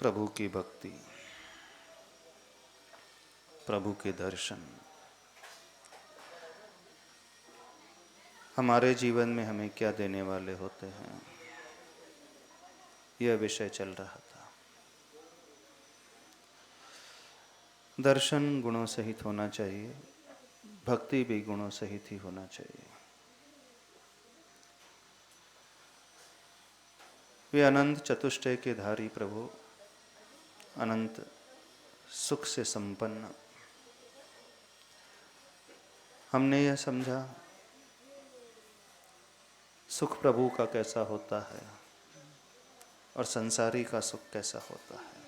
प्रभु की भक्ति, प्रभु के दर्शन हमारे जीवन में हमें क्या देने वाले होते हैं, यह विषय चल रहा था। दर्शन गुणों सहित होना चाहिए, भक्ति भी गुणों सहित ही होना चाहिए। वे अनंत चतुष्टय के धारी प्रभु, अनंत सुख से संपन्न। हमने यह समझा सुख प्रभु का कैसा होता है और संसारी का सुख कैसा होता है।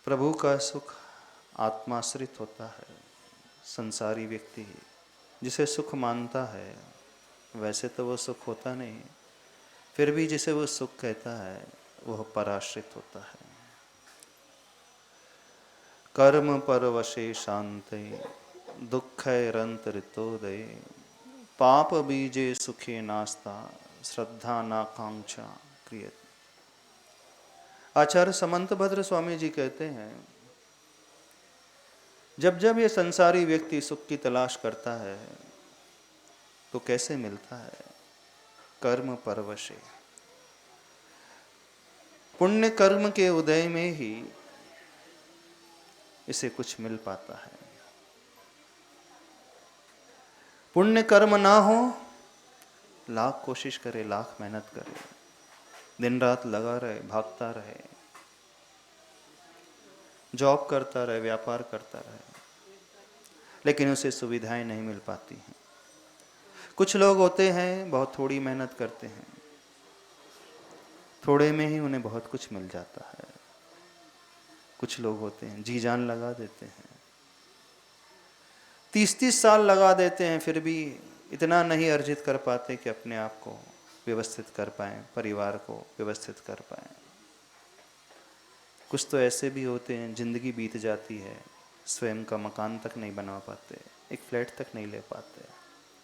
प्रभु का सुख आत्माश्रित होता है। संसारी व्यक्ति जिसे सुख मानता है वैसे तो वो सुख होता नहीं, फिर भी जिसे वो सुख कहता है वह पराश्रित होता है। कर्म परवशे शांते दुःखैरन्तरितोदये पाप बीजे सुखे नास्ता श्रद्धा नाकांक्षा क्रियते। आचार्य समंतभद्र स्वामी जी कहते हैं, जब जब ये संसारी व्यक्ति सुख की तलाश करता है तो कैसे मिलता है? कर्म परवशे, पुण्य कर्म के उदय में ही इसे कुछ मिल पाता है। पुण्य कर्म ना हो, लाख कोशिश करे, लाख मेहनत करे, दिन रात लगा रहे, भागता रहे, जॉब करता रहे, व्यापार करता रहे, लेकिन उसे सुविधाएं नहीं मिल पाती हैं। कुछ लोग होते हैं बहुत थोड़ी मेहनत करते हैं, थोड़े में ही उन्हें बहुत कुछ मिल जाता है। कुछ लोग होते हैं जी जान लगा देते हैं, 30-30 साल लगा देते हैं, फिर भी इतना नहीं अर्जित कर पाते कि अपने आप को व्यवस्थित कर पाएं, परिवार को व्यवस्थित कर पाएं। कुछ तो ऐसे भी होते हैं जिंदगी बीत जाती है, स्वयं का मकान तक नहीं बना पाते, एक फ्लैट तक नहीं ले पाते,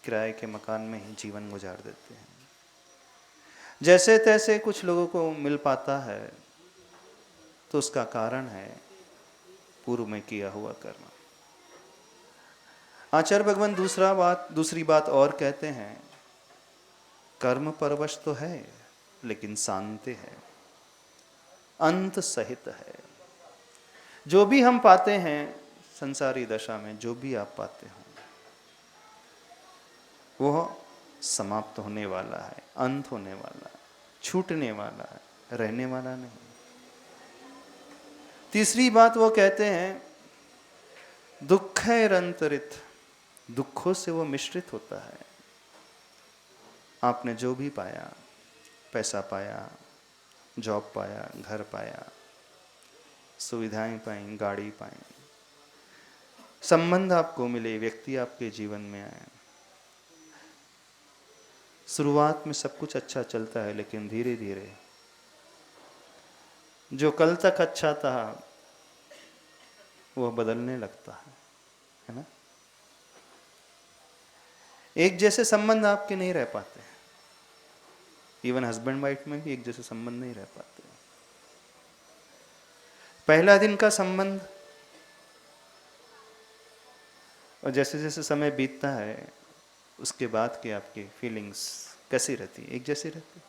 किराए के मकान में ही जीवन गुजार देते हैं। जैसे तैसे कुछ लोगों को मिल पाता है तो उसका कारण है पूर्व में किया हुआ कर्म। आचार्य भगवान दूसरी बात और कहते हैं, कर्म परवश तो है लेकिन शांति है, अंत सहित है। जो भी हम पाते हैं संसारी दशा में, जो भी आप पाते हो वह समाप्त होने वाला है, अंत होने वाला है, छूटने वाला है, रहने वाला नहीं। तीसरी बात वो कहते हैं, दुःखैरन्तरित, दुखों से वो मिश्रित होता है। आपने जो भी पाया, पैसा पाया, जॉब पाया, घर पाया, सुविधाएं पाई, गाड़ी पाई, संबंध आपको मिले, व्यक्ति आपके जीवन में आए, शुरुआत में सब कुछ अच्छा चलता है, लेकिन धीरे धीरे जो कल तक अच्छा था वह बदलने लगता है ना। एक जैसे संबंध आपके नहीं रह पाते, इवन हस्बैंड वाइफ में भी एक जैसे संबंध नहीं रह पाते। पहला दिन का संबंध और जैसे जैसे समय बीतता है उसके बाद की आपकी फीलिंग्स कैसी रहती? एक जैसी रहती।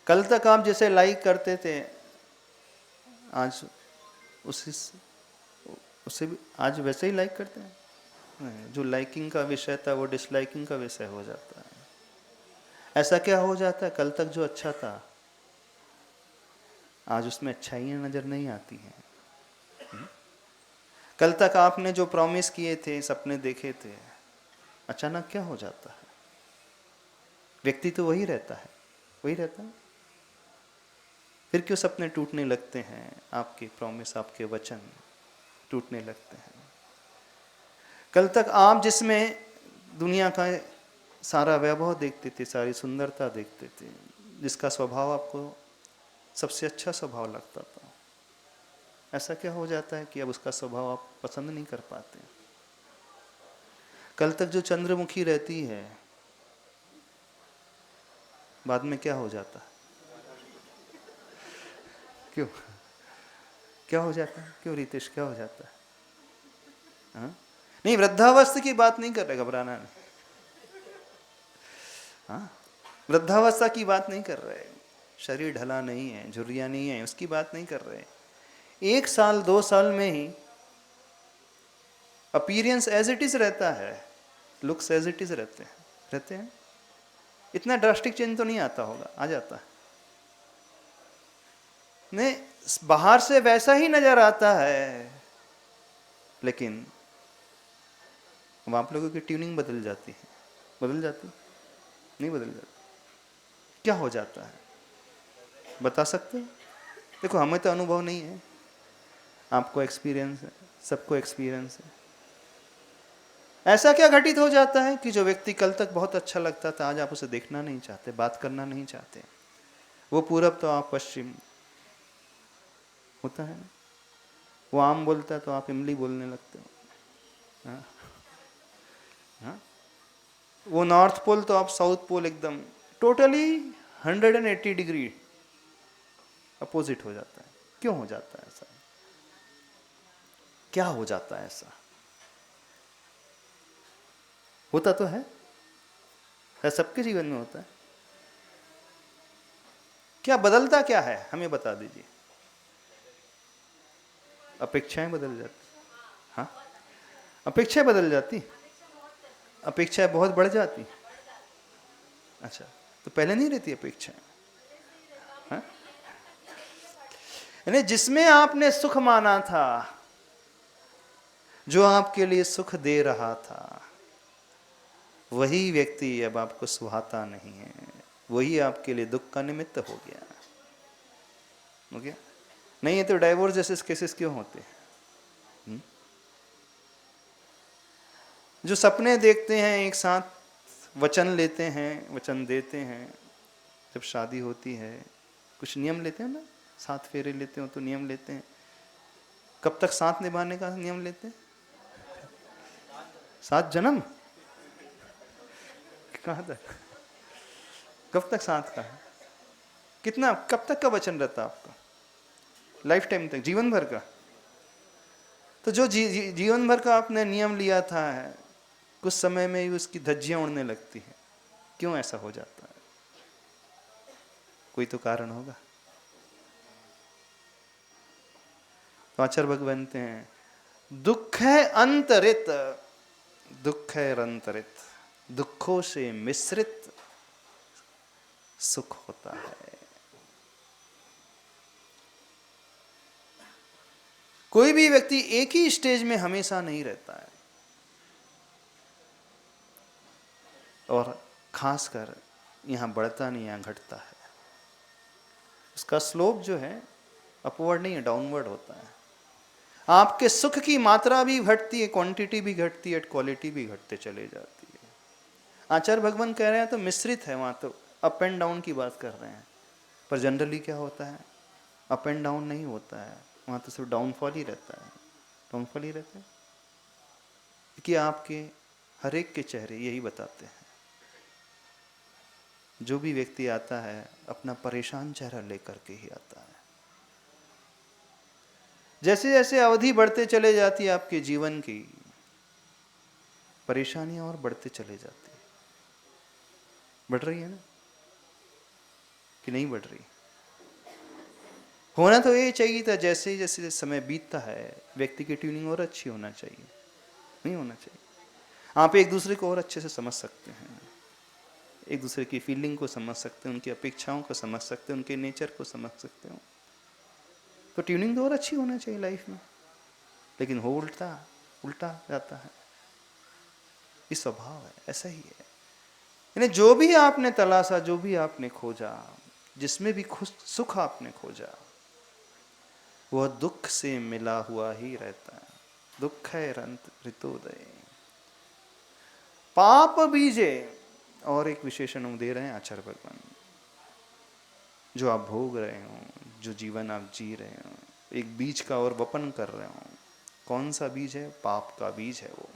कल तक आप जैसे लाइक करते थे, आज उसे भी आज वैसे ही लाइक करते हैं। जो लाइकिंग का विषय था वो डिसलाइकिंग का विषय हो जाता है। ऐसा क्या हो जाता है? कल तक जो अच्छा था आज उसमें अच्छाइयाँ नजर नहीं आती हैं। कल तक आपने जो प्रॉमिस किए थे, सपने देखे थे, अचानक क्या हो जाता है? व्यक्ति तो वही रहता है, वही रहता है, फिर क्यों सपने टूटने लगते हैं? आपके प्रॉमिस, आपके वचन टूटने लगते हैं। कल तक आप जिसमें दुनिया का सारा वैभव देखते थे, सारी सुंदरता देखते थे, जिसका स्वभाव आपको सबसे अच्छा स्वभाव लगता था, ऐसा क्या हो जाता है कि अब उसका स्वभाव आप पसंद नहीं कर पाते? कल तक जो चंद्रमुखी रहती है बाद में क्या हो जाता है? क्यों? क्या हो जाता है? क्यों रितेश, क्या हो जाता है? हाँ? नहीं, वृद्धावस्था की बात नहीं कर रहे, घबराना नहीं। हाँ, वृद्धावस्था की बात नहीं कर रहे, शरीर ढला नहीं है, झुर्रियाँ नहीं है, उसकी बात नहीं कर रहे। 1 साल 2 साल में ही अपीयरेंस एज इट इज रहता है, लुक्स एज इट इज रहते हैं। इतना ड्रास्टिक चेंज तो नहीं आता होगा, आ जाता है? नहीं, बाहर से वैसा ही नजर आता है, लेकिन अब आप लोगों की ट्यूनिंग बदल जाती है। बदल जाती? नहीं बदल जाती? क्या हो जाता है, बता सकते हो? देखो, हमें तो अनुभव नहीं है, आपको एक्सपीरियंस है, सबको एक्सपीरियंस है। ऐसा क्या घटित हो जाता है कि जो व्यक्ति कल तक बहुत अच्छा लगता था, आज आप उसे देखना नहीं चाहते, बात करना नहीं चाहते? वो पूरब तो आप पश्चिम, होता है ना? वो आम बोलता है तो आप इमली बोलने लगते हो। हाँ? हाँ? वो नॉर्थ पोल तो आप साउथ पोल, एकदम टोटली 180 डिग्री अपोजिट हो जाता है। क्यों हो जाता है ऐसा? क्या हो जाता है ऐसा? होता तो है, सबके जीवन में होता है। क्या बदलता क्या है, हमें बता दीजिए। अपेक्षाएं बदल जाती। हाँ, अपेक्षाएं बदल जाती, अपेक्षाएं बहुत बढ़ जाती। अच्छा, तो पहले नहीं रहती अपेक्षाएं? हाँ? यानी जिसमें आपने सुख माना था, जो आपके लिए सुख दे रहा था, वही व्यक्ति अब आपको सुहाता नहीं है, वही आपके लिए दुख का निमित्त हो गया। हो गया? नहीं है तो डाइवोर्स जैसे केसेस क्यों होते हैं? जो सपने देखते हैं, एक साथ वचन लेते हैं, वचन देते हैं, जब शादी होती है कुछ नियम लेते हैं ना, 7 फेरे लेते हो तो नियम लेते हैं। कब तक साथ निभाने का नियम लेते हैं? 7 जन्म? कहाँ तक? कब तक साथ का है? कितना, कब तक का वचन रहता है आपका? लाइफ टाइम तक, जीवन भर का? तो जो जीवन भर का आपने नियम लिया था, कुछ समय में ही उसकी धज्जियां उड़ने लगती है। क्यों ऐसा हो जाता है? कोई तो कारण होगा। तो आचार्य भगवान बनते हैं, दुख है अंतरित, दुख है अंतरित, दुखों से मिश्रित सुख होता है। कोई भी व्यक्ति एक ही स्टेज में हमेशा नहीं रहता है, और खासकर यहां बढ़ता नहीं, यहां घटता है। उसका स्लोप जो है अपवर्ड नहीं है, डाउनवर्ड होता है। आपके सुख की मात्रा भी घटती है, क्वांटिटी भी घटती है, क्वालिटी भी घटते चले जाती है। आचार्य भगवान कह रहे हैं तो मिश्रित है, वहां तो अप एंड डाउन की बात कर रहे हैं, पर जनरली क्या होता है, अप एंड डाउन नहीं होता है, वहां तो सिर्फ डाउनफॉल ही रहता है। डाउनफॉल ही रहता है, क्योंकि आपके हर एक के चेहरे यही बताते हैं। जो भी व्यक्ति आता है अपना परेशान चेहरा लेकर के ही आता है। जैसे जैसे अवधि बढ़ते चले जाती है आपके जीवन की, परेशानियां और बढ़ते चले जाती है। बढ़ रही है ना, कि नहीं बढ़ रही? होना तो ये चाहिए था, जैसे जैसे समय बीतता है व्यक्ति की ट्यूनिंग और अच्छी होना चाहिए, नहीं होना चाहिए। आप एक दूसरे को और अच्छे से समझ सकते हैं, एक दूसरे की फीलिंग को समझ सकते हैं, उनकी अपेक्षाओं को समझ सकते हैं, उनके नेचर को समझ सकते हो, तो ट्यूनिंग तो और अच्छी होना चाहिए लाइफ में। लेकिन हो उल्टा, उल्टा जाता है। ये स्वभाव है, ऐसा ही है। यानी जो भी आपने तलाशा, जो भी आपने खोजा, जिसमें भी खुश सुख आपने खोजा, वह दुख से मिला हुआ ही रहता है। दुख है रंत ऋतोदय, पाप बीजे। और एक विशेषण हम दे रहे हैं आचार्य भगवान, जो आप भोग रहे हो, जो जीवन आप जी रहे हो, एक बीज का और वपन कर रहे हो। कौन सा बीज है? पाप का बीज है वो।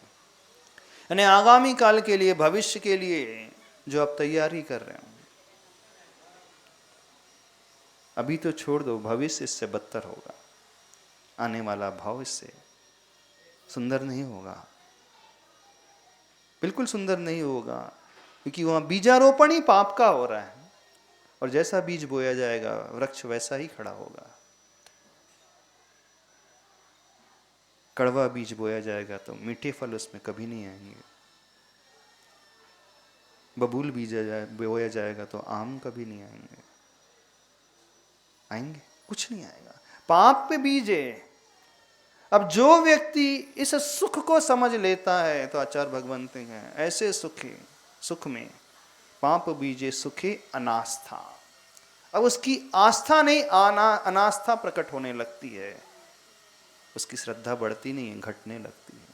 यानी आगामी काल के लिए, भविष्य के लिए जो आप तैयारी कर रहे हो, अभी तो छोड़ दो, भविष्य इससे बदतर होगा। आने वाला भाव इससे सुंदर नहीं होगा, बिल्कुल सुंदर नहीं होगा, क्योंकि वहां बीजारोपण ही पाप का हो रहा है। और जैसा बीज बोया जाएगा वृक्ष वैसा ही खड़ा होगा। कड़वा बीज बोया जाएगा तो मीठे फल उसमें कभी नहीं आएंगे। बबूल बीज बोया जाएगा तो आम कभी नहीं आएंगे। आएंगे? कुछ नहीं आएगा। पाप पे बीज है। अब जो व्यक्ति इस सुख को समझ लेता है, तो आचार्य भगवंत हैं ऐसे सुख में पाप बीजे सुखे अनास्था। अब उसकी आस्था नहीं, अनास्था प्रकट होने लगती है। उसकी श्रद्धा बढ़ती नहीं है, घटने लगती है।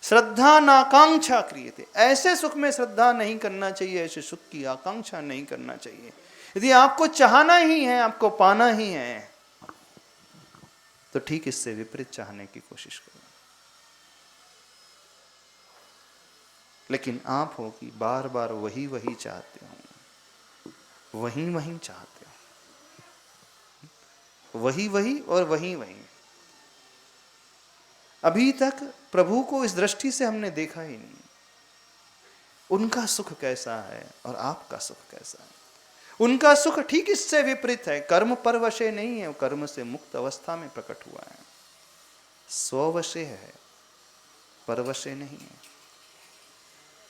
श्रद्धा नाकांक्षा क्रियते। ऐसे सुख में श्रद्धा नहीं करना चाहिए, ऐसे सुख की आकांक्षा नहीं करना चाहिए। यदि आपको चाहना ही है, आपको पाना ही है, तो ठीक इससे विपरीत चाहने की कोशिश करो। लेकिन आप हो कि बार बार वही वही चाहते हो, वही वही चाहते हो, वही वही और वही वही। अभी तक प्रभु को इस दृष्टि से हमने देखा ही नहीं। उनका सुख कैसा है और आपका सुख कैसा है। उनका सुख ठीक इससे विपरीत है। कर्म परवशे नहीं है, कर्म से मुक्त अवस्था में प्रकट हुआ है। स्ववशे है, परवशे नहीं है।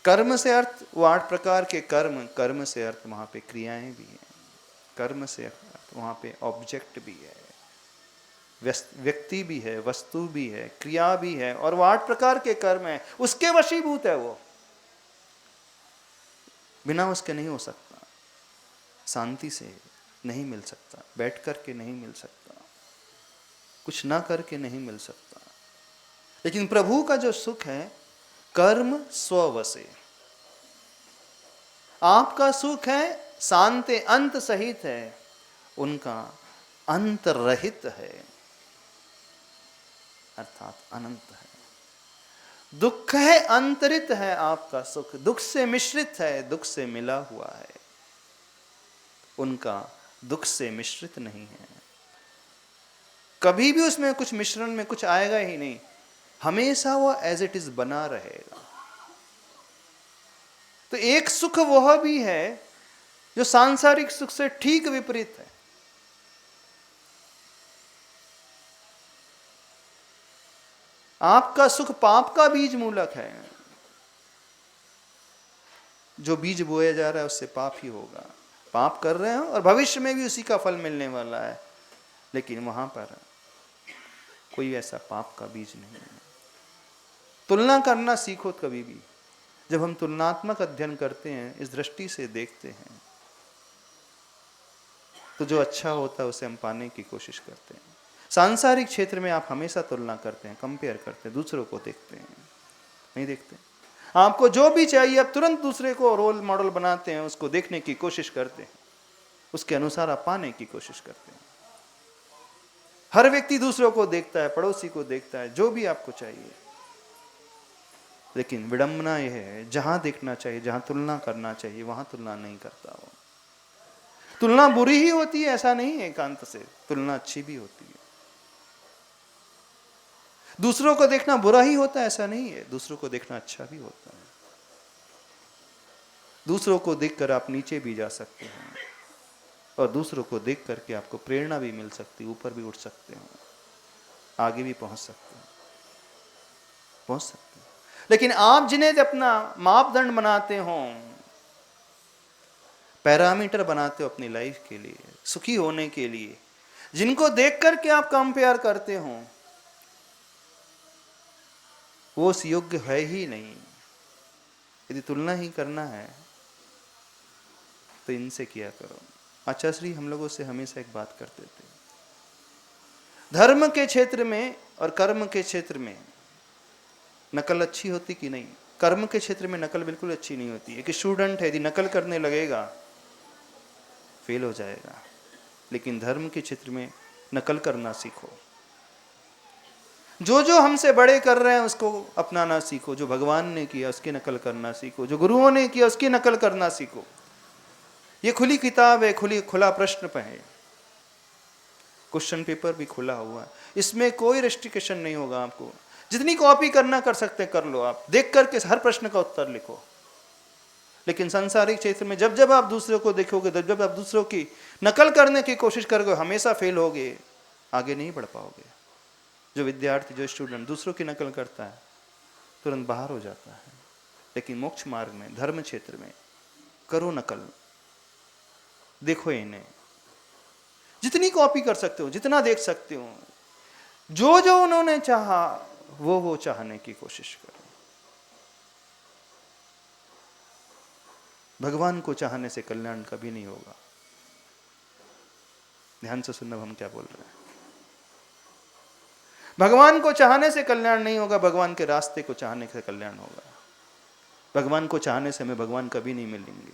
कर्म से अर्थ वो 8 प्रकार के कर्म, कर्म से अर्थ वहां पे क्रियाएं भी हैं, कर्म से अर्थ वहां पे ऑब्जेक्ट भी है, व्यक्ति भी है, वस्तु भी है, क्रिया भी है, और वो 8 प्रकार के कर्म है। उसके वशीभूत है वो, बिना उसके नहीं हो सकता। शांति से नहीं मिल सकता, बैठ करके नहीं मिल सकता, कुछ ना करके नहीं मिल सकता। लेकिन प्रभु का जो सुख है कर्म स्ववशे। आपका सुख है शांति अंत सहित है, उनका अंत रहित है, अर्थात अनंत है। दुख है अंतरित है आपका सुख, दुख से मिश्रित है, दुख से मिला हुआ है। उनका दुख से मिश्रित नहीं है, कभी भी उसमें कुछ मिश्रण में कुछ आएगा ही नहीं। हमेशा वो एज इट इज बना रहेगा। तो एक सुख वह भी है जो सांसारिक सुख से ठीक विपरीत है। आपका सुख पाप का बीज मूलक है। जो बीज बोया जा रहा है उससे पाप ही होगा। पाप कर रहे हो और भविष्य में भी उसी का फल मिलने वाला है। लेकिन वहां पर कोई ऐसा पाप का बीज नहीं है। तुलना करना सीखो कभी भी। जब हम तुलनात्मक अध्ययन करते हैं, इस दृष्टि से देखते हैं, तो जो अच्छा होता है उसे हम पाने की कोशिश करते हैं। सांसारिक क्षेत्र में आप हमेशा तुलना करते हैं, कंपेयर करते हैं, दूसरों को देखते हैं, नहीं देखते। आपको जो भी चाहिए आप तुरंत दूसरे को रोल मॉडल बनाते हैं, उसको देखने की कोशिश करते हैं, उसके अनुसार आप पाने की कोशिश करते हैं। हर व्यक्ति दूसरों को देखता है, पड़ोसी को देखता है, जो भी आपको चाहिए। लेकिन विडंबना यह है, जहां देखना चाहिए, जहां तुलना करना चाहिए, वहां तुलना नहीं करता वो। तुलना बुरी ही होती है ऐसा नहीं है, एकांत से तुलना अच्छी भी होती है। दूसरों को देखना बुरा ही होता है ऐसा नहीं है, दूसरों को देखना अच्छा भी होता है। दूसरों को देखकर आप नीचे भी जा सकते हैं, और दूसरों को देख करके आपको प्रेरणा भी मिल सकती है, ऊपर भी उठ सकते हैं, आगे भी पहुंच सकते हैं, पहुंच सकते हैं। लेकिन आप जिन्हें अपना मापदंड बनाते हो, पैरामीटर बनाते हो अपनी लाइफ के लिए, सुखी होने के लिए, जिनको देख करके आप कंपेयर करते हो, वो उस योग्य है ही नहीं। यदि तुलना ही करना है तो इनसे किया करो। आचार्य श्री हम लोगों से हमेशा एक बात करते थे, धर्म के क्षेत्र में और कर्म के क्षेत्र में नकल अच्छी होती कि नहीं। कर्म के क्षेत्र में नकल बिल्कुल अच्छी नहीं होती। एक स्टूडेंट है, यदि नकल करने लगेगा फेल हो जाएगा। लेकिन धर्म के क्षेत्र में नकल करना सीखो। जो जो हमसे बड़े कर रहे हैं उसको अपनाना सीखो। जो भगवान ने किया उसकी नकल करना सीखो। जो गुरुओं ने किया उसकी नकल करना सीखो। ये खुली किताब है, खुला प्रश्न है, क्वेश्चन पेपर भी खुला हुआ है, इसमें कोई रेस्ट्रिक्शन नहीं होगा आपको। जितनी कॉपी करना कर सकते कर लो, आप देख करके हर प्रश्न का उत्तर लिखो। लेकिन सांसारिक क्षेत्र में जब जब आप दूसरों को देखोगे, जब जब आप दूसरों की नकल करने की कोशिश करोगे, हमेशा फेल होगे, आगे नहीं बढ़ पाओगे। जो विद्यार्थी, जो स्टूडेंट दूसरों की नकल करता है तुरंत बाहर हो जाता है। लेकिन मोक्ष मार्ग में, धर्म क्षेत्र में करो नकल, देखो इन्हें, जितनी कॉपी कर सकते हो, जितना देख सकते हो, जो जो उन्होंने चाहा वो चाहने की कोशिश करो। भगवान को चाहने से कल्याण कभी नहीं होगा। ध्यान से सुनना हम क्या बोल रहे हैं। भगवान को चाहने से कल्याण नहीं होगा, भगवान के रास्ते को चाहने से कल्याण होगा। भगवान को चाहने से हमें भगवान कभी नहीं मिलेंगे,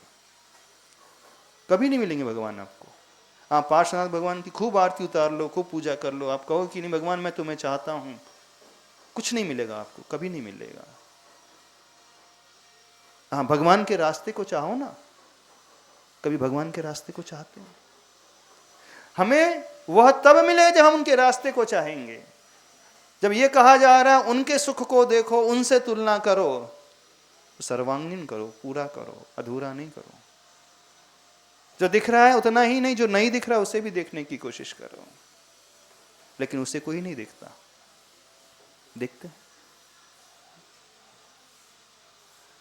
कभी नहीं मिलेंगे भगवान आपको। आप पार्श्वनाथ भगवान की खूब आरती उतार लो, खूब पूजा कर लो, आप कहो कि नहीं भगवान मैं तुम्हें चाहता हूं, कुछ नहीं मिलेगा आपको, कभी नहीं मिलेगा। हाँ, भगवान के रास्ते को चाहो ना, कभी भगवान के रास्ते को चाहते हैं? हमें वह तब मिले जब हम उनके रास्ते को चाहेंगे। जब ये कहा जा रहा है उनके सुख को देखो, उनसे तुलना करो, सर्वांगीण करो, पूरा करो, अधूरा नहीं करो। जो दिख रहा है उतना ही नहीं, जो नहीं दिख रहा उसे भी देखने की कोशिश करो। लेकिन उसे कोई नहीं देखता, देखते हैं।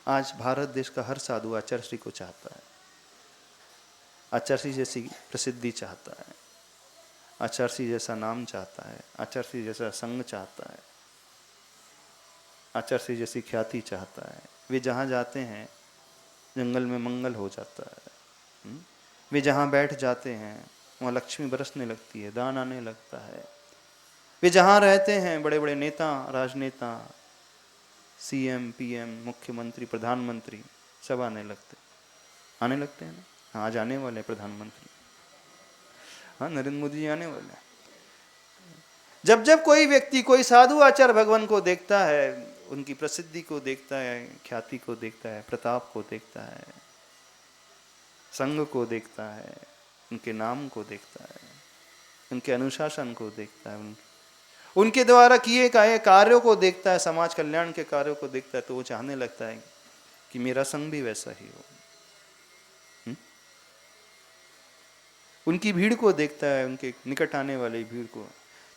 आज भारत देश का हर साधु आचार्य श्री को चाहता है, आचार्य श्री जैसी प्रसिद्धि चाहता है, आचार्य श्री जैसा नाम चाहता है, आचार्य श्री जैसा संग चाहता है, आचार्य श्री जैसी ख्याति चाहता है। वे जहाँ जाते हैं जंगल में मंगल हो जाता है। वे जहाँ बैठ जाते हैं वहाँ लक्ष्मी बरसने लगती है, दान आने लगता है। वे जहाँ रहते हैं बड़े बड़े नेता, राजनेता, सीएम, पीएम, मुख्यमंत्री, प्रधानमंत्री सब आने लगते हैं ना। आज आने वाले प्रधानमंत्री, हाँ, नरेंद्र मोदी जी आने वाले हैं। जब जब कोई व्यक्ति, कोई साधु आचार्य भगवान को देखता है, उनकी प्रसिद्धि को देखता है, ख्याति को देखता है, प्रताप को देखता है, संग को देखता है, उनके नाम को देखता है, उनके अनुशासन को देखता है, उनके द्वारा किए गए कार्यों को देखता है, समाज कल्याण के कार्यों को देखता है, तो वो चाहने लगता है कि मेरा संग भी वैसा ही हो। उनकी भीड़ को देखता है, उनके निकट आने वाली भीड़ को,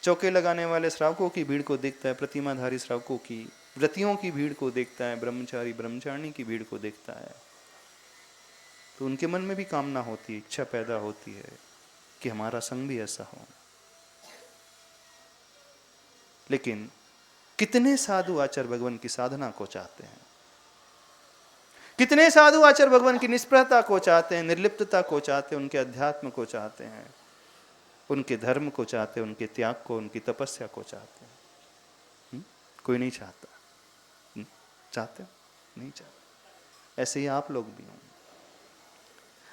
चौके लगाने वाले श्रावकों की भीड़ को देखता है, प्रतिमाधारी श्रावकों की, व्रतियों की भीड़ को देखता है, ब्रह्मचारी ब्रह्मचारिणी की भीड़ को देखता है। तो उनके मन में भी कामना होती है, इच्छा पैदा होती है कि हमारा संग भी ऐसा हो। लेकिन कितने साधु आचार्य भगवान की साधना को चाहते हैं, कितने साधु आचार्य भगवान की निष्प्रहता को चाहते हैं, निर्लिप्तता को चाहते हैं, उनके अध्यात्म को चाहते हैं, उनके धर्म को चाहते हैं, उनके त्याग को, उनकी तपस्या को चाहते हैं। कोई नहीं चाहता। चाहते हो? नहीं चाहते। ऐसे ही आप लोग भी हों।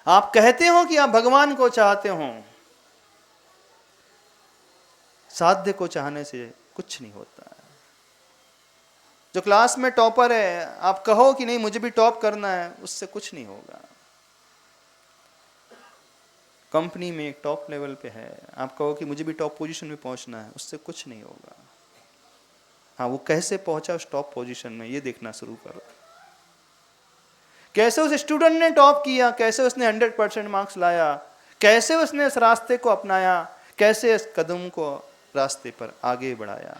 आप कहते हो कि आप भगवान को चाहते हो, साध्य को चाहने से कुछ नहीं होता है। जो क्लास में टॉपर है, आप कहो कि नहीं मुझे भी टॉप करना है, उससे कुछ नहीं होगा। कंपनी में एक टॉप लेवल पे है, आप कहो कि मुझे भी टॉप पोजीशन में पहुंचना है, उससे कुछ नहीं होगा। हाँ, वो कैसे पहुंचा उस टॉप पोजीशन में, ये देखना शुरू करो। कैसे उस स्टूडेंट ने टॉप किया, कैसे उसने 100% मार्क्स लाया, कैसे उसने इस रास्ते को अपनाया, कैसे इस कदम को रास्ते पर आगे बढ़ाया,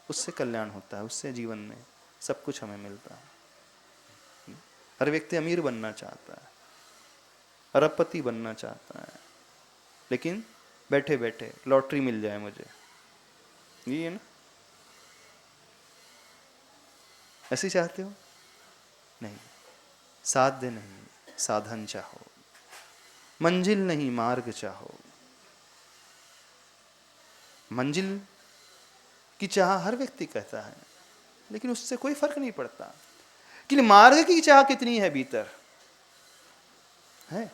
उससे कल्याण होता है, उससे जीवन में सब कुछ हमें मिलता है। हर व्यक्ति अमीर बनना चाहता है, अरबपति बनना चाहता है, लेकिन बैठे बैठे लॉटरी मिल जाए मुझे, ये है ना? ऐसे चाहते हो? नहीं, साध्य नहीं, साधन चाहो, मंजिल नहीं मार्ग चाहो। मंजिल की चाह हर व्यक्ति कहता है, लेकिन उससे कोई फर्क नहीं पड़ता कि मार्ग की चाह कितनी है भीतर है।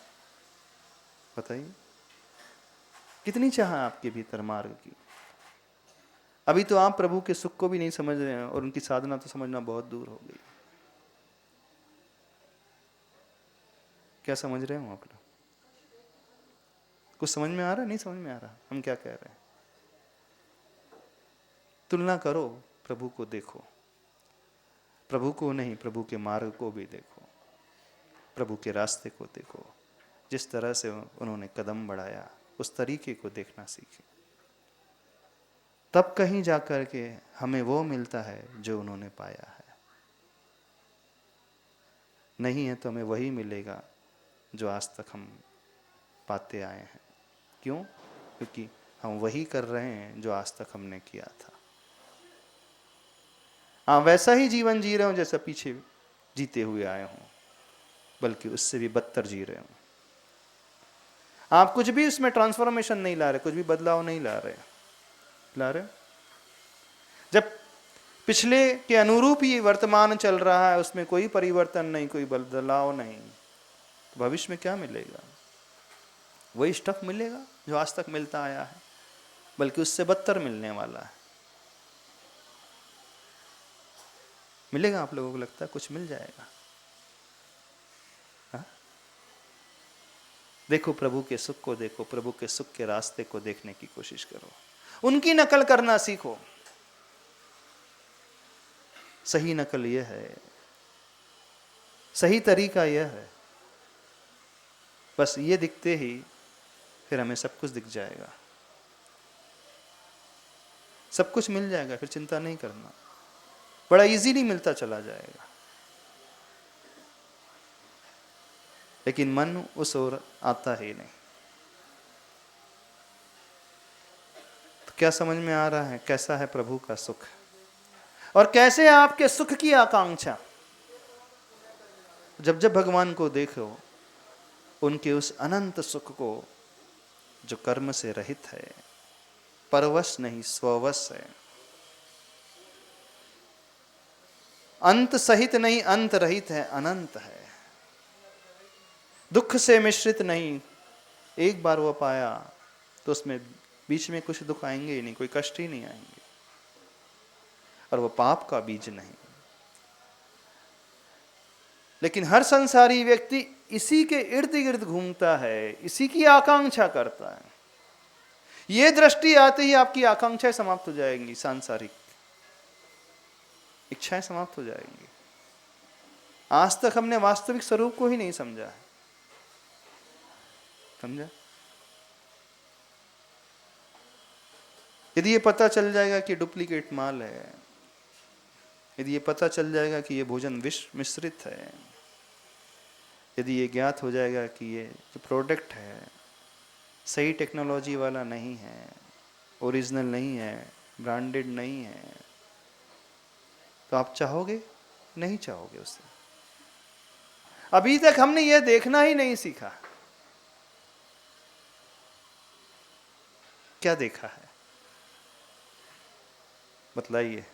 बताइए, कितनी चाह है आपके भीतर मार्ग की? अभी तो आप प्रभु के सुख को भी नहीं समझ रहे हैं, और उनकी साधना तो समझना बहुत दूर हो गई। क्या समझ रहे हो आप लोग? कुछ समझ में आ रहा है? नहीं समझ में आ रहा हम क्या कह रहे हैं? तुलना करो, प्रभु को देखो, प्रभु को नहीं, प्रभु के मार्ग को भी देखो, प्रभु के रास्ते को देखो। जिस तरह से उन्होंने कदम बढ़ाया उस तरीके को देखना सीखें। तब कहीं जाकर के हमें वो मिलता है जो उन्होंने पाया है। नहीं है तो हमें वही मिलेगा जो आज तक हम पाते आए हैं। क्यों? क्योंकि हम वही कर रहे हैं जो आज तक हमने किया था। हाँ, वैसा ही जीवन जी रहे हो जैसा पीछे जीते हुए आए हों, बल्कि उससे भी बदतर जी रहे हो। आप कुछ भी उसमें ट्रांसफॉर्मेशन नहीं ला रहे, कुछ भी बदलाव नहीं ला रहे। जब पिछले के अनुरूप ही वर्तमान चल रहा है, उसमें कोई परिवर्तन नहीं, कोई बदलाव नहीं, तो भविष्य में क्या मिलेगा? वही स्टफ मिलेगा जो आज तक मिलता आया है, बल्कि उससे बदतर मिलने वाला है। मिलेगा? आप लोगों को लगता है कुछ मिल जाएगा? हा? देखो प्रभु के सुख को, देखो प्रभु के सुख के रास्ते को देखने की कोशिश करो, उनकी नकल करना सीखो। सही नकल यह है, सही तरीका यह है। बस ये दिखते ही फिर हमें सब कुछ दिख जाएगा, सब कुछ मिल जाएगा, फिर चिंता नहीं करना, बड़ा इजीली मिलता चला जाएगा। लेकिन मन उस ओर आता ही नहीं। तो क्या समझ में आ रहा है कैसा है प्रभु का सुख, और कैसे आपके सुख की आकांक्षा? जब जब भगवान को देखो, उनके उस अनंत सुख को जो कर्म से रहित है, परवश नहीं, स्ववश है, अंत सहित नहीं, अंत रहित है, अनंत है, दुख से मिश्रित नहीं। एक बार वो पाया तो उसमें बीच में कुछ दुख आएंगे ही नहीं, कोई कष्ट ही नहीं आएंगे, और वो पाप का बीज नहीं। लेकिन हर संसारी व्यक्ति इसी के इर्द गिर्द घूमता है, इसी की आकांक्षा करता है। ये दृष्टि आते ही आपकी आकांक्षाएं समाप्त हो जाएंगी, सांसारिक इच्छाएं समाप्त हो जाएंगी। आज तक हमने वास्तविक स्वरूप को ही नहीं समझा है। समझा? यदि ये पता चल जाएगा कि डुप्लीकेट माल है, यदि ये पता चल जाएगा कि ये भोजन विष मिश्रित है, यदि ये ज्ञात हो जाएगा कि ये जो प्रोडक्ट है सही टेक्नोलॉजी वाला नहीं है, ओरिजिनल नहीं है, ब्रांडेड नहीं है, तो आप चाहोगे? नहीं चाहोगे उसे। अभी तक हमने ये देखना ही नहीं सीखा। क्या देखा है? बतलाइए,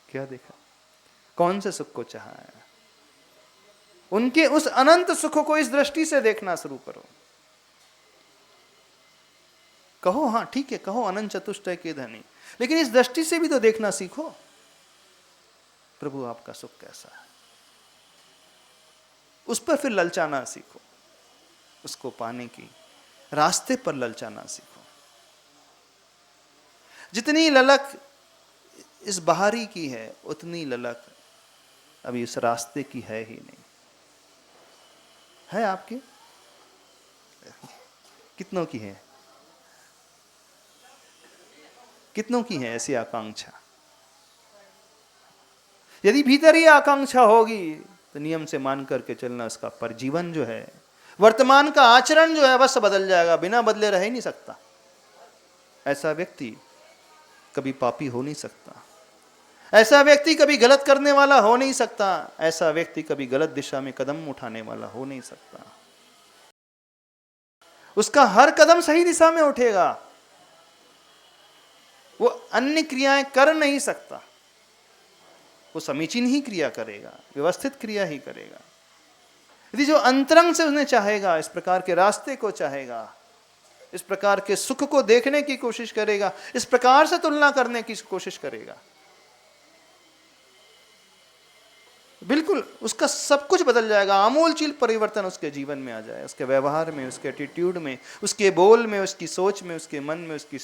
क्या देखा? कौन से सुख को चाहा है? उनके उस अनंत सुख को इस दृष्टि से देखना शुरू करो। कहो हाँ ठीक है, कहो अनंत चतुष्टय के धनी, लेकिन इस दृष्टि से भी तो देखना सीखो, प्रभु आपका सुख कैसा है। उस पर फिर ललचाना सीखो, उसको पाने की रास्ते पर ललचाना सीखो। जितनी ललक इस बाहरी की है, उतनी ललक अभी इस रास्ते की है ही नहीं। है आपकी? कितनों की है? कितनों की है ऐसी आकांक्षा? यदि भीतर ही आकांक्षा होगी तो नियम से मान करके चलना, उसका पर जीवन जो है, वर्तमान का आचरण जो है बस बदल जाएगा, बिना बदले रह ही नहीं सकता। ऐसा व्यक्ति कभी पापी हो नहीं सकता, ऐसा व्यक्ति कभी गलत करने वाला हो नहीं सकता, ऐसा व्यक्ति कभी गलत दिशा में कदम उठाने वाला हो नहीं सकता। उसका हर कदम सही दिशा में उठेगा, वो अन्य क्रियाएं कर नहीं सकता, वो समीचीन ही क्रिया करेगा, व्यवस्थित क्रिया ही करेगा। यदि जो अंतरंग से उसने चाहेगा, इस प्रकार के रास्ते को चाहेगा, इस प्रकार के सुख को देखने की कोशिश करेगा, इस प्रकार से तुलना करने की कोशिश करेगा, बिल्कुल उसका सब कुछ बदल जाएगा, आमूलचूल परिवर्तन उसके जीवन में आ जाए, उसके व्यवहार में, उसके एटीट्यूड में, उसके बोल में, उसकी सोच में, उसके मन में, उसकी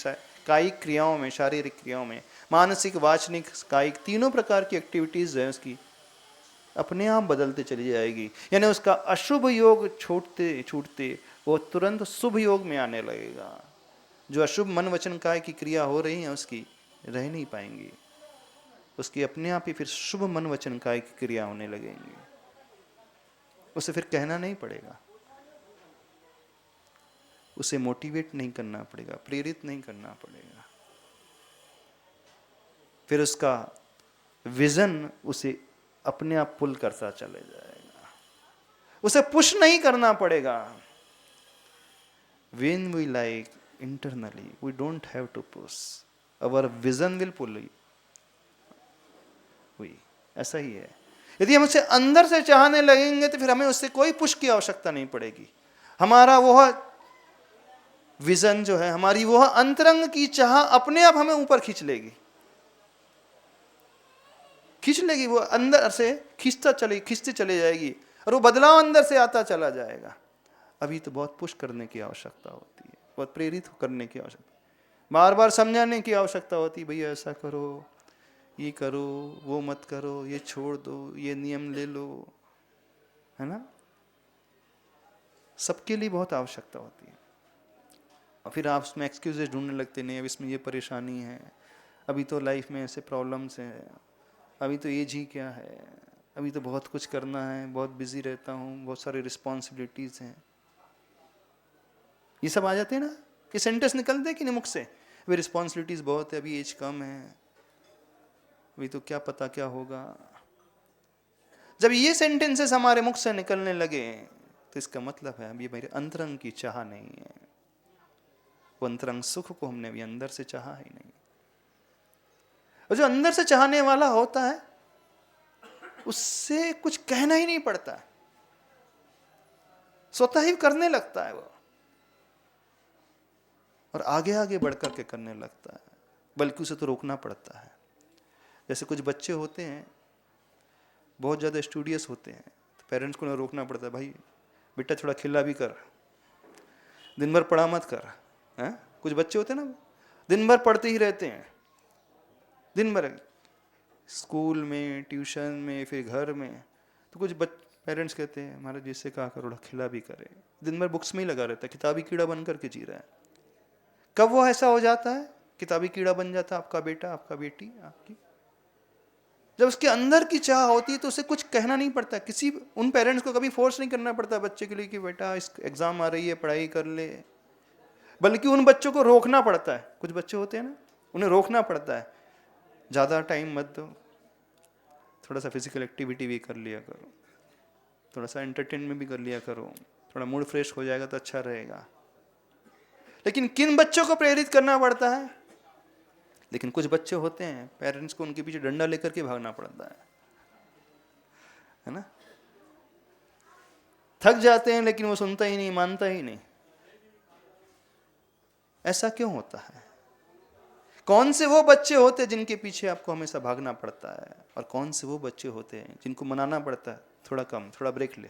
कायिक क्रियाओं में, शारीरिक क्रियाओं में, मानसिक, वाचनिक, कायिक, तीनों प्रकार की एक्टिविटीज है उसकी अपने आप बदलते चली जाएगी। यानी उसका अशुभ योग छूटते छूटते वो तुरंत शुभ योग में आने लगेगा। जो अशुभ मन वचन काय की क्रिया हो रही है उसकी रह नहीं पाएंगी, उसकी अपने आप ही फिर शुभ मन वचन काय की क्रिया होने लगेंगी। उसे फिर कहना नहीं पड़ेगा, उसे मोटिवेट नहीं करना पड़ेगा, प्रेरित नहीं करना पड़ेगा। फिर उसका विजन उसे अपने आप पुल करता चले जाएगा, उसे पुश नहीं करना पड़ेगा। When we like internally, we don't have to push. Our vision will pull you. ऐसा ही है। यदि हम उसे अंदर से चाहने लगेंगे तो फिर हमें उससे कोई पुश की आवश्यकता नहीं पड़ेगी। हमारा वह विजन जो है, हमारी वह अंतरंग की चाह अपने आप हमें ऊपर खींच लेगी, वो अंदर से खींचती चले जाएगी और वो बदलाव अंदर से आता चला जाएगा। अभी तो बहुत पुश करने की आवश्यकता होती है, बहुत प्रेरित करने की आवश्यकता, बार बार समझाने की आवश्यकता होती है, भैया ऐसा करो, ये करो, वो मत करो, ये छोड़ दो, ये नियम ले लो, है ना। सबके लिए बहुत आवश्यकता होती है। और फिर आप उसमें एक्सक्यूजेस ढूंढने लगते, नहीं अब इसमें ये परेशानी है, अभी तो लाइफ में ऐसे प्रॉब्लम्स हैं, अभी तो एज ही क्या है, अभी तो बहुत कुछ करना है, बहुत बिजी रहता हूँ, बहुत सारी रिस्पॉन्सिबिलिटीज हैं। ये सब आ जाते हैं ना, कि सेंटेंस निकलते हैं कि नहीं मुख से, वे रिस्पॉन्सिबिलिटीज बहुत है, अभी एज कम है, अभी तो क्या पता क्या होगा। जब ये सेंटेंसेस हमारे मुख से निकलने लगे तो इसका मतलब है अभी मेरे अंतरंग की चाह नहीं है, वो अंतरंग सुख को हमने भी अंदर से चाहा ही नहीं। और जो अंदर से चाहने वाला होता है उससे कुछ कहना ही नहीं पड़ता, स्वतः ही करने लगता है वो, और आगे आगे बढ़कर के करने लगता है, बल्कि उसे तो रोकना पड़ता है। जैसे कुछ बच्चे होते हैं बहुत ज़्यादा स्टूडियस होते हैं, तो पेरेंट्स को रोकना पड़ता है, भाई बेटा थोड़ा खेला भी कर, दिन भर पढ़ा मत कर, है? कुछ बच्चे होते हैं ना दिन भर पढ़ते ही रहते हैं, दिन भर स्कूल में, ट्यूशन में, फिर घर में। तो कुछ पेरेंट्स कहते हैं हमारे जिससे कहा करो खिला भी करे, दिन भर बुक्स में ही लगा रहता है, किताबी कीड़ा बन करके जी रहा है। कब वो ऐसा हो जाता है, किताबी कीड़ा बन जाता है आपका बेटा, आपका बेटी, आपकी, जब उसके अंदर की चाह होती है तो उसे कुछ कहना नहीं पड़ता, किसी उन पेरेंट्स को कभी फोर्स नहीं करना पड़ता बच्चे के लिए कि बेटा इस एग्जाम आ रही है पढ़ाई कर ले, बल्कि उन बच्चों को रोकना पड़ता है। कुछ बच्चे होते हैं ना, उन्हें रोकना पड़ता है, ज़्यादा टाइम मत दो, थोड़ा सा फिजिकल एक्टिविटी भी कर लिया करो, थोड़ा सा एंटरटेनमेंट भी कर लिया करो, थोड़ा मूड फ्रेश हो जाएगा तो अच्छा रहेगा। लेकिन किन बच्चों को प्रेरित करना पड़ता है? लेकिन कुछ बच्चे होते हैं पेरेंट्स को उनके पीछे डंडा लेकर के भागना पड़ता है ना। थक जाते हैं लेकिन वो सुनता ही नहीं, मानता ही नहीं। ऐसा क्यों होता है? कौन से वो बच्चे होते हैं जिनके पीछे आपको हमेशा भागना पड़ता है, और कौन से वो बच्चे होते हैं जिनको मनाना पड़ता है थोड़ा कम, थोड़ा ब्रेक ले।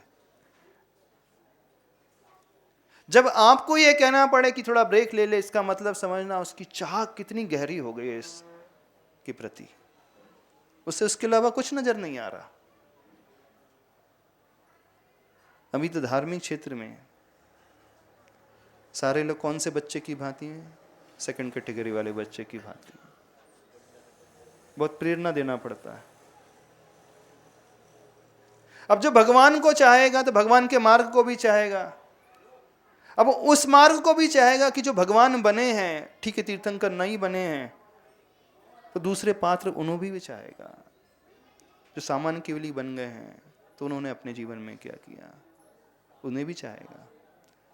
जब आपको ये कहना पड़े कि थोड़ा ब्रेक ले ले, इसका मतलब समझना उसकी चाह कितनी गहरी हो गई है इसके प्रति, उससे उसके अलावा कुछ नजर नहीं आ रहा। अभी तो धार्मिक क्षेत्र में सारे लोग कौन से बच्चे की भांति हैं? सेकंड कैटेगरी वाले बच्चे की भांति। बहुत प्रेरणा देना पड़ता है। अब जो भगवान को चाहेगा तो भगवान के मार्ग को भी चाहेगा, अब उस मार्ग को भी चाहेगा कि जो भगवान बने हैं, ठीक है तीर्थंकर नहीं बने हैं तो दूसरे पात्र उन्हों भी चाहेगा। जो सामान्य केवली बन गए हैं तो उन्होंने अपने जीवन में क्या किया, उन्हें भी चाहेगा।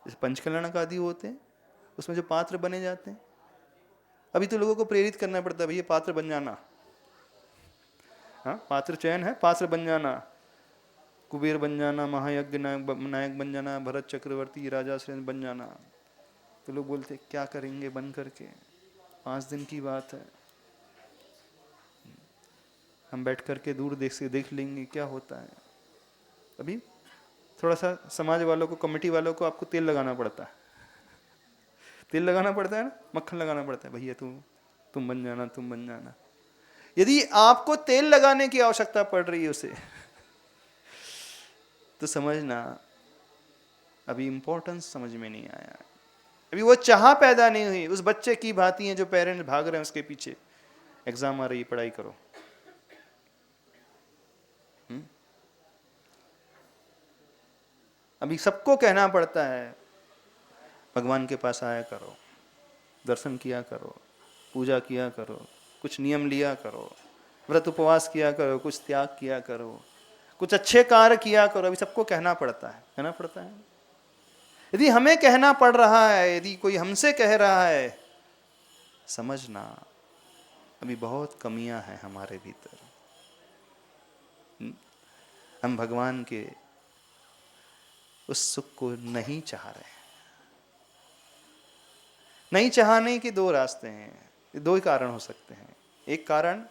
जैसे पंचकल्याणक आदि होते हैं उसमें जो पात्र बने जाते हैं, अभी तो लोगों को प्रेरित करना पड़ता है, भैया पात्र बन जाना, हाँ पात्र चयन है, पात्र बन जाना, कुबेर बन जाना, महायज्ञ नायक बन जाना, भरत चक्रवर्ती राजा श्रेष्ठ बन जाना। तो लोग बोलते क्या करेंगे बन करके, 5 दिन की बात है। हम बैठ करके दूर देख लेंगे क्या होता है। अभी थोड़ा सा समाज वालों को, कमेटी वालों को आपको तेल लगाना पड़ता है, तेल लगाना पड़ता है ना, मक्खन लगाना पड़ता है, भैया तुम बन जाना, तुम बन जाना। यदि आपको तेल लगाने की आवश्यकता पड़ रही है उसे तो समझना अभी इंपॉर्टेंस समझ में नहीं आया, अभी वो चाह पैदा नहीं हुई। उस बच्चे की भांति है जो पेरेंट्स भाग रहे हैं उसके पीछे, एग्जाम आ रही है, पढ़ाई करो। अभी सबको कहना पड़ता है भगवान के पास आया करो, दर्शन किया करो, पूजा किया करो, कुछ नियम लिया करो, व्रत उपवास किया करो, कुछ त्याग किया करो, कुछ अच्छे कार्य किया करो। अभी सबको कहना पड़ता है, कहना पड़ता है। यदि हमें कहना पड़ रहा है, यदि कोई हमसे कह रहा है, समझना अभी बहुत कमियां हैं हमारे भीतर। हम भगवान के उस सुख को नहीं चाह रहे। नहीं चाहने के दो रास्ते हैं, दो ही कारण हो सकते हैं। एक कारण,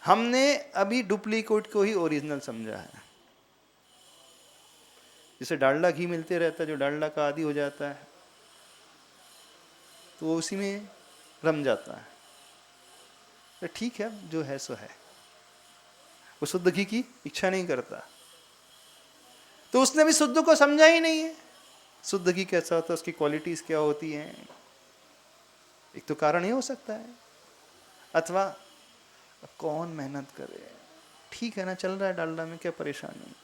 हमने अभी डुप्लीकेट को ही ओरिजिनल समझा है। जैसे डालडा घी मिलते रहता है, जो डालडा का आदी हो जाता है तो वो उसी में रम जाता है, तो ठीक है जो है सो है, वो शुद्ध घी की इच्छा नहीं करता, तो उसने भी शुद्ध को समझा ही नहीं है। शुद्ध घी कैसा होता है, उसकी क्वालिटीज क्या होती हैं, एक तो कारण ये हो सकता है। अथवा कौन मेहनत करे, ठीक है ना, चल रहा है डालडा में, क्या परेशानी,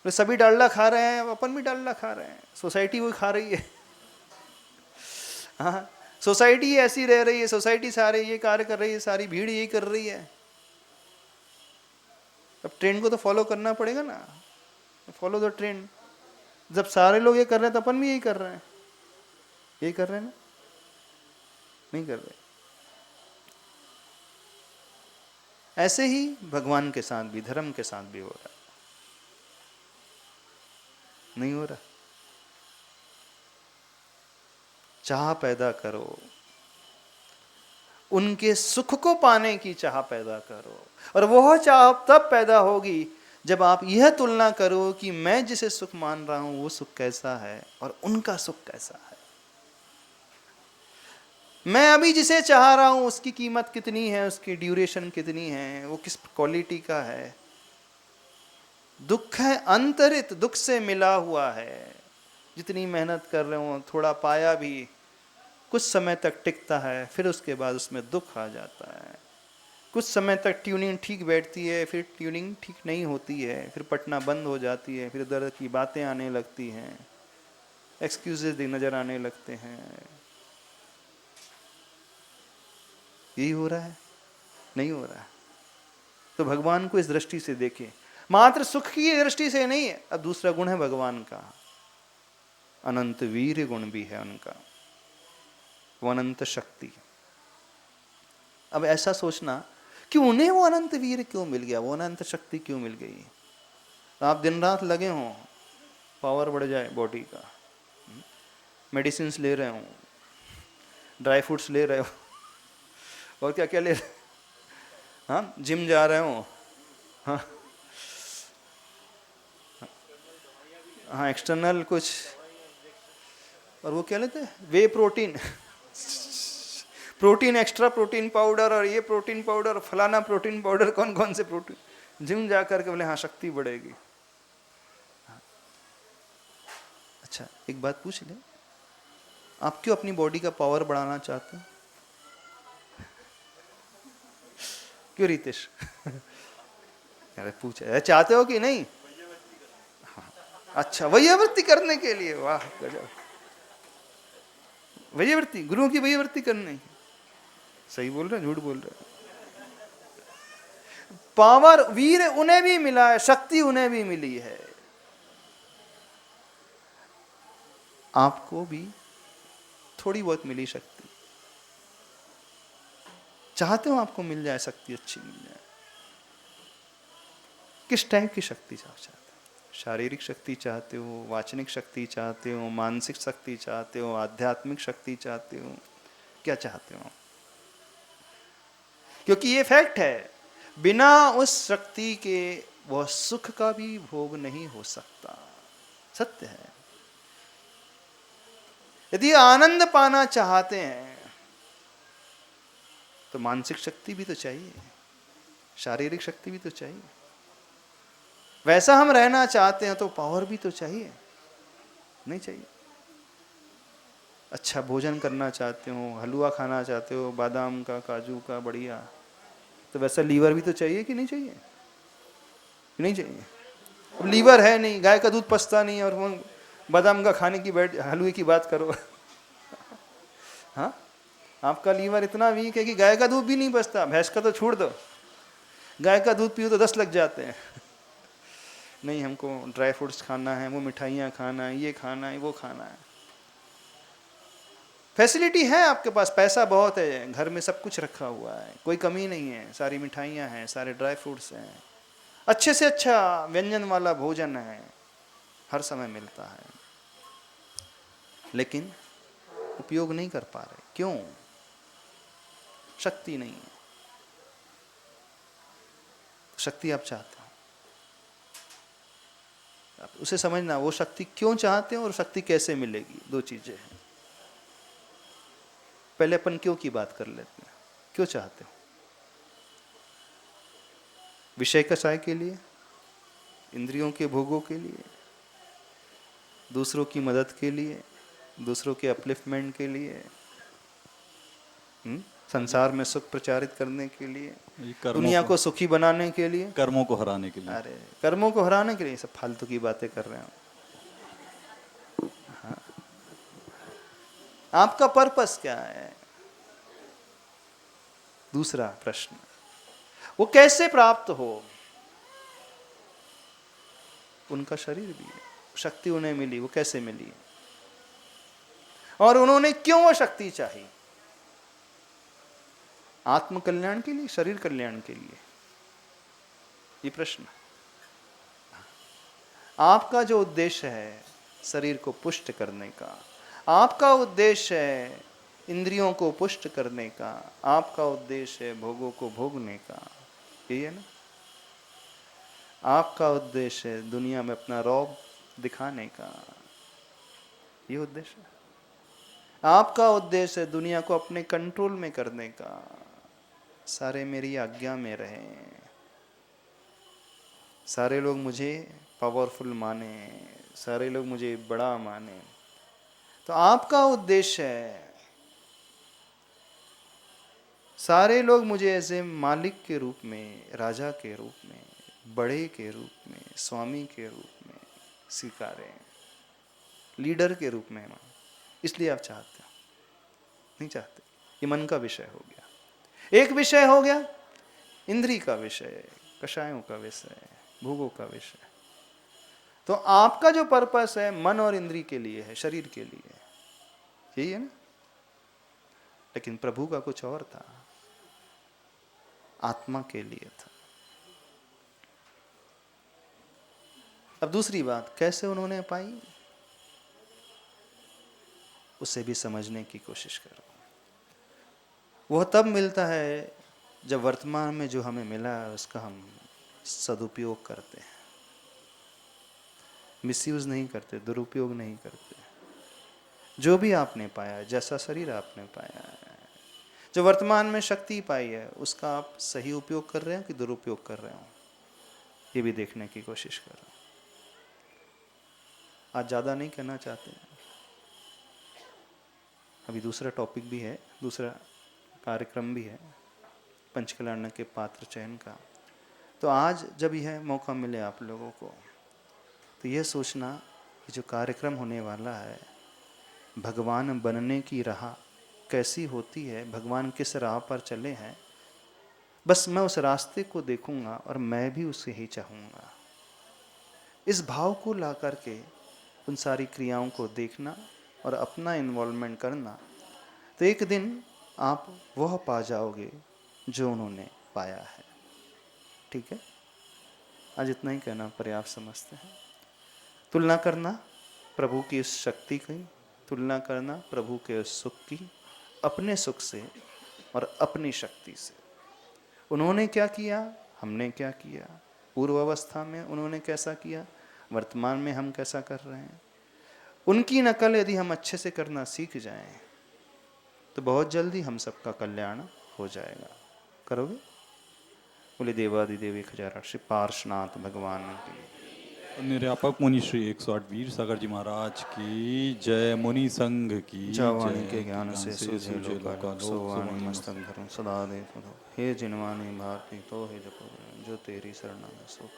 तो सभी डालडा खा रहे हैं, अपन भी डालडा खा रहे हैं, सोसाइटी वो खा रही है। हाँ, सोसाइटी ऐसी रह रही है, सोसाइटी सारे ये कार्य कर रही है, सारी भीड़ यही कर रही है। अब ट्रेंड को तो फॉलो करना पड़ेगा ना, फॉलो द ट्रेंड। जब सारे लोग ये कर रहे हैं तो अपन भी यही कर रहे हैं, यही कर रहे हैं ना, नहीं कर रहे। ऐसे ही भगवान के साथ भी, धर्म के साथ भी हो रहा है, नहीं हो रहा। चाह पैदा करो, उनके सुख को पाने की चाह पैदा करो, और वह चाह तब पैदा होगी जब आप यह तुलना करो कि मैं जिसे सुख मान रहा हूं वो सुख कैसा है और उनका सुख कैसा है। मैं अभी जिसे चाह रहा हूं उसकी कीमत कितनी है, उसकी ड्यूरेशन कितनी है, वो किस क्वालिटी का है। दुख है अंतरित, दुख से मिला हुआ है। जितनी मेहनत कर रहे हो, थोड़ा पाया भी कुछ समय तक टिकता है, फिर उसके बाद उसमें दुख आ जाता है। कुछ समय तक ट्यूनिंग ठीक बैठती है, फिर ट्यूनिंग ठीक नहीं होती है, फिर पटना बंद हो जाती है, फिर दर्द की बातें आने लगती हैं, एक्सक्यूजेज नजर आने लगते हैं। यही हो रहा है, नहीं हो रहा है। तो भगवान को इस दृष्टि से देखें, मात्र सुख की दृष्टि से नहीं है। अब दूसरा गुण है भगवान का, अनंत वीर गुण भी है उनका, वो अनंत शक्ति। अब ऐसा सोचना कि उन्हें वो अनंत वीर क्यों मिल गया, वो अनंत शक्ति क्यों मिल गई। आप दिन रात लगे हों, पावर बढ़ जाए बॉडी का, मेडिसिन ले रहे हो, ड्राई फ्रूट्स ले रहे हो, और क्या क्या ले रहे, हाँ जिम जा रहे हो, हाँ हाँ एक्सटर्नल कुछ, और वो क्या लेते हैं, whey protein, protein extra protein powder, और ये प्रोटीन पाउडर, फलाना प्रोटीन पाउडर, कौन कौन से प्रोटीन, जिम जा करके बोले हाँ शक्ति बढ़ेगी। अच्छा एक बात पूछ ले, आप क्यों अपनी बॉडी का पावर बढ़ाना चाहते हैं? क्यों रितेश? अरे पूछे, चाहते हो कि नहीं? हाँ अच्छा, वैयावृत्ति करने के लिए, वाह गजब, वैयावृत्ति, गुरुओं की वैयावृत्ति करने की। सही बोल रहे, झूठ बोल रहे? पावर वीर उन्हें भी मिला है, शक्ति उन्हें भी मिली है, आपको भी थोड़ी बहुत मिली शक्ति। चाहते हो आपको मिल जाए शक्ति, अच्छी मिल जाए? किस टाइप की शक्ति चाहते हो? शारीरिक शक्ति चाहते हो, वाचनिक शक्ति चाहते हो, मानसिक शक्ति चाहते हो, आध्यात्मिक शक्ति चाहते हो, क्या चाहते हो? क्योंकि ये फैक्ट है, बिना उस शक्ति के वह सुख का भी भोग नहीं हो सकता। सत्य है। यदि आनंद पाना चाहते हैं तो मानसिक शक्ति भी तो चाहिए, शारीरिक शक्ति भी तो चाहिए। वैसा हम रहना चाहते हैं तो पावर भी तो चाहिए, नहीं चाहिए? अच्छा भोजन करना चाहते हो, हलवा खाना चाहते हो, बादाम का, काजू का, बढ़िया, तो वैसा लीवर भी तो चाहिए कि नहीं चाहिए? कि नहीं चाहिए? अब लीवर है नहीं, गाय का दूध पचता नहीं, और वो बादाम का खाने की बैठ हलवे की बात करो। हाँ, आपका लीवर इतना वीक है कि गाय का दूध भी नहीं पचता। भैंस का तो छोड़ दो, गाय का दूध पियो तो 10 लग जाते हैं। नहीं, हमको ड्राई फ्रूट्स खाना है, वो मिठाइयाँ खाना है, ये खाना है, वो खाना है। फैसिलिटी है आपके पास, पैसा बहुत है, घर में सब कुछ रखा हुआ है, कोई कमी नहीं है, सारी मिठाइयाँ हैं, सारे ड्राई फ्रूट्स हैं, अच्छे से अच्छा व्यंजन वाला भोजन है, हर समय मिलता है, लेकिन उपयोग नहीं कर पा रहे। क्यों? शक्ति नहीं है। शक्ति आप चाहते हो, आप उसे समझना, वो शक्ति क्यों चाहते हो और शक्ति कैसे मिलेगी, दो चीजें हैं। पहले अपन क्यों की बात कर लेते हैं। क्यों चाहते हो? विषय कसाय के लिए, इंद्रियों के भोगों के लिए, दूसरों की मदद के लिए, दूसरों के अपलिफ्टमेंट के लिए, संसार में सुख प्रचारित करने के लिए, दुनिया को सुखी बनाने के लिए, कर्मों को हराने के लिए। अरे कर्मों को हराने के लिए, सब फालतू की बातें कर रहे हो। हाँ। आपका पर्पस क्या है? दूसरा प्रश्न, वो कैसे प्राप्त हो? उनका शरीर भी है, शक्ति उन्हें मिली, वो कैसे मिली, और उन्होंने क्यों वो शक्ति चाहिए? आत्म कल्याण के लिए, शरीर कल्याण के लिए? ये प्रश्न। आपका जो उद्देश्य है शरीर को पुष्ट करने का, आपका उद्देश्य है इंद्रियों को पुष्ट करने का, आपका उद्देश्य है भोगों को भोगने का, यही है ना? आपका उद्देश्य है दुनिया में अपना रौब दिखाने का, ये उद्देश्य है। आपका उद्देश्य है दुनिया को अपने कंट्रोल में करने का, सारे मेरी आज्ञा में रहें, सारे लोग मुझे पावरफुल माने, सारे लोग मुझे बड़ा माने। तो आपका उद्देश्य है सारे लोग मुझे ऐसे मालिक के रूप में, राजा के रूप में, बड़े के रूप में, स्वामी के रूप में स्वीकारें, लीडर के रूप में। इसलिए आप चाहते हो? नहीं चाहते। ये मन का विषय हो गया। एक विषय हो गया इंद्री का विषय, कषायों का विषय, भोगों का विषय। तो आपका जो पर्पस है मन और इंद्री के लिए है, शरीर के लिए है, यही है ना? लेकिन प्रभु का कुछ और था, आत्मा के लिए था। अब दूसरी बात, कैसे उन्होंने पाई, उसे भी समझने की कोशिश करो। वह तब मिलता है जब वर्तमान में जो हमें मिला है उसका हम सदुपयोग करते हैं, मिसयूज नहीं करते, दुरुपयोग नहीं करते। जो भी आपने पाया है, जैसा शरीर आपने पाया है, जो वर्तमान में शक्ति पाई है, उसका आप सही उपयोग कर रहे हो कि दुरुपयोग कर रहे हो, ये भी देखने की कोशिश करो। आज ज़्यादा नहीं कहना चाहते हैं, अभी दूसरा टॉपिक भी है, दूसरा कार्यक्रम भी है, पंचकल्याण के पात्र चयन का। तो आज जब यह मौका मिले आप लोगों को, तो यह सोचना कि जो कार्यक्रम होने वाला है, भगवान बनने की राह कैसी होती है, भगवान किस राह पर चले हैं, बस मैं उस रास्ते को देखूंगा और मैं भी उसे ही चाहूँगा। इस भाव को ला करके उन सारी क्रियाओं को देखना और अपना इन्वॉल्वमेंट करना, तो एक दिन आप वह पा जाओगे जो उन्होंने पाया है। ठीक है, आज इतना ही कहना पर्याप्त समझते हैं। तुलना करना प्रभु की उस शक्ति की, तुलना करना प्रभु के उस सुख की अपने सुख से और अपनी शक्ति से। उन्होंने क्या किया, हमने क्या किया, पूर्व अवस्था में उन्होंने कैसा किया, वर्तमान में हम कैसा कर रहे हैं। उनकी नकल यदि हम अच्छे से करना सीख जाएं तो बहुत जल्दी हम सबका कल्याण हो जाएगा। करोगे? बोले देवादिदेव 1008 श्री पार्श्वनाथ भगवान की। निर्यापक मुनि श्री 108 वीर सागर जी महाराज की जय। मुनि संघ की जावाणी के जय। ज्ञान से सूझे लोकालोक, सोवाणी मस्तक धर्म सदा देव। हे जिनवाणी भारती तो हे जपो, जो तेरी शरणा में सो